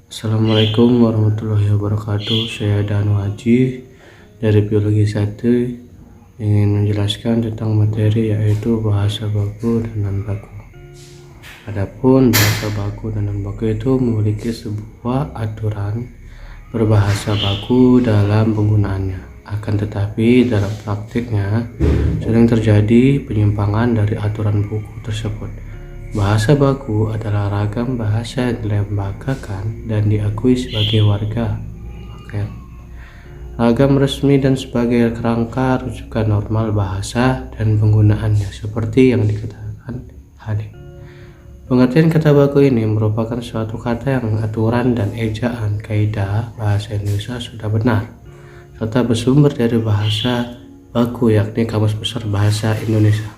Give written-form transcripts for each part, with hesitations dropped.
Assalamualaikum warahmatullahi wabarakatuh. Saya Danu Haji dari Biologi 1 ingin menjelaskan tentang materi yaitu bahasa baku dan non-baku. Adapun bahasa baku dan non-baku itu memiliki sebuah aturan berbahasa baku dalam penggunaannya. Akan tetapi dalam praktiknya sering terjadi penyimpangan dari aturan buku tersebut. Bahasa baku adalah ragam bahasa yang dilembagakan dan diakui sebagai warga paket, ragam resmi dan sebagai kerangka rujukan normal bahasa dan penggunaannya seperti yang dikatakan tadi. Pengertian kata baku ini merupakan suatu kata yang aturan dan ejaan kaidah bahasa Indonesia sudah benar serta bersumber dari bahasa baku yakni Kamus Besar Bahasa Indonesia.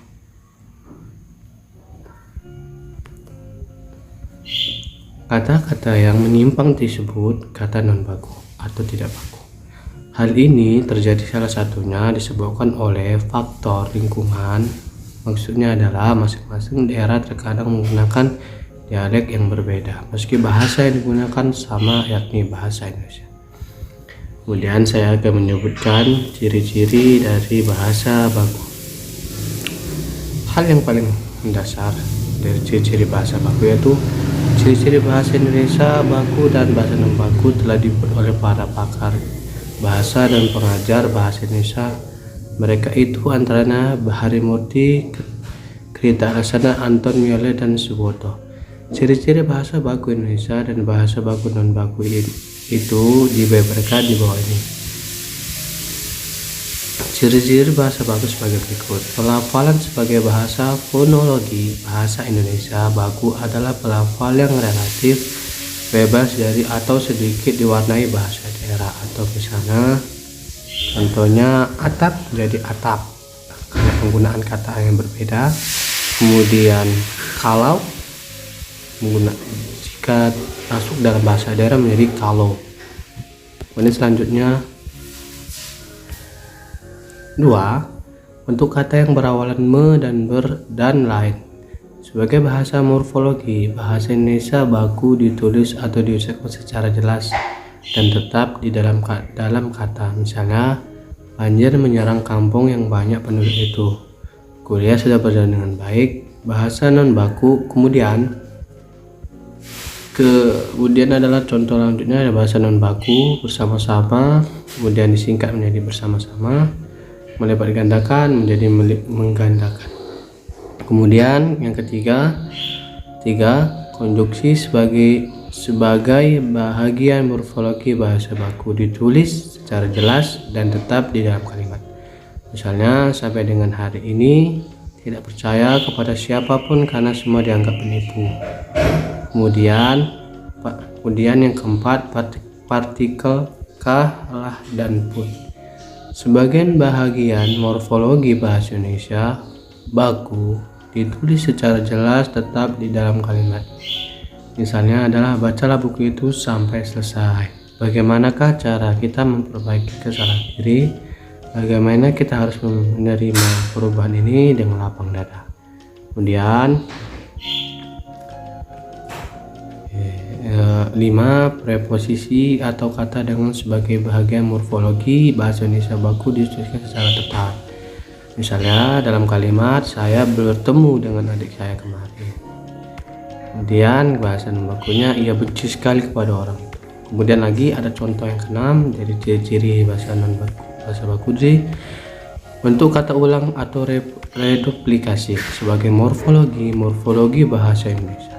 Kata-kata yang menyimpang disebut kata non-baku atau tidak baku. Hal ini terjadi salah satunya disebabkan oleh faktor lingkungan. Maksudnya adalah masing-masing daerah terkadang menggunakan dialek yang berbeda meski bahasa yang digunakan sama yakni bahasa Indonesia. Kemudian saya akan menyebutkan ciri-ciri dari bahasa baku. Hal yang paling mendasar dari ciri-ciri bahasa baku yaitu ciri-ciri bahasa Indonesia baku dan bahasa non-baku telah dibuat oleh para pakar bahasa dan pengajar bahasa Indonesia. Mereka itu antaranya Bahari Murti, Krita Rasana, Anton Miole, dan Suboto. Ciri-ciri bahasa baku Indonesia dan bahasa baku non-baku itu dibeberkan di bawah ini. Ciri-ciri bahasa baku sebagai berikut. Pelafalan sebagai bahasa fonologi. Bahasa Indonesia baku adalah pelafal yang relatif bebas dari atau sedikit diwarnai bahasa daerah atau misalnya contohnya atap jadi atap karena penggunaan kata yang berbeda. Kemudian kalau jika masuk dalam bahasa daerah menjadi kalau. Kemudian selanjutnya 2. Bentuk kata yang berawalan me dan ber dan lain. Sebagai bahasa morfologi, bahasa Indonesia baku ditulis atau diucapkan secara jelas dan tetap di dalam kata. Misalnya, banjir menyerang kampung yang banyak penduduk itu. Kuliah sudah berjalan dengan baik. Bahasa non baku kemudian adalah contoh selanjutnya ada bahasa non baku bersama-sama, kemudian disingkat menjadi bersama-sama, melipat gandakan menjadi menggandakan. Kemudian yang ketiga, konjuksi sebagai bahagian morfologi bahasa baku ditulis secara jelas dan tetap di dalam kalimat. Misalnya, sampai dengan hari ini tidak percaya kepada siapapun karena semua dianggap penipu. Kemudian yang keempat, partikel kah, lah, dan pun. Sebagian bahagian morfologi bahasa Indonesia baku ditulis secara jelas tetap di dalam kalimat. Misalnya adalah bacalah buku itu sampai selesai. Bagaimanakah cara kita memperbaiki kesalahan diri? Bagaimana kita harus menerima perubahan ini dengan lapang dada. Kemudian 5. Preposisi atau kata dengan sebagai bahagian morfologi bahasa Indonesia baku dituliskan secara tetap. Misalnya dalam kalimat saya bertemu dengan adik saya kemarin. Kemudian bahasa non bakunya ia benci sekali kepada orang. Kemudian lagi ada contoh yang keenam dari ciri-ciri bahasa non baku. Bahasa baku di bentuk kata ulang atau reduplikasi sebagai morfologi bahasa Indonesia.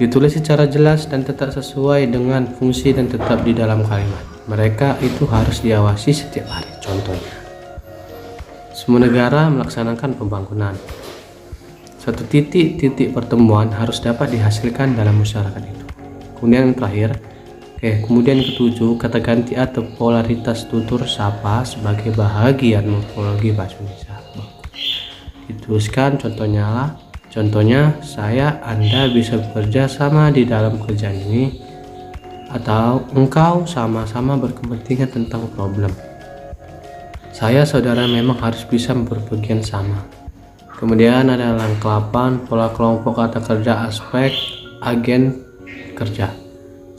Ditulis secara jelas dan tetap sesuai dengan fungsi dan tetap di dalam kalimat. Mereka itu harus diawasi setiap hari. Contohnya, semua negara melaksanakan pembangunan. Satu titik pertemuan harus dapat dihasilkan dalam masyarakat itu. Kemudian yang terakhir, kemudian ketujuh, kata ganti atau polaritas tutur sapa sebagai bahagian morfologi bahasa Indonesia. Dituliskan contohnya saya, Anda bisa bekerja sama di dalam kerjaan ini, atau engkau sama-sama berkepentingan tentang problem. Saya, saudara memang harus bisa berpergian sama. Kemudian ada langkah 8, pola kelompok kata kerja, aspek, agen kerja.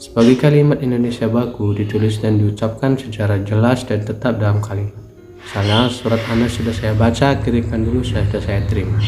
Sebagai kalimat Indonesia baku ditulis dan diucapkan secara jelas dan tetap dalam kalimat. Misalnya surat Anda sudah saya baca, kirimkan dulu, sudah saya terima.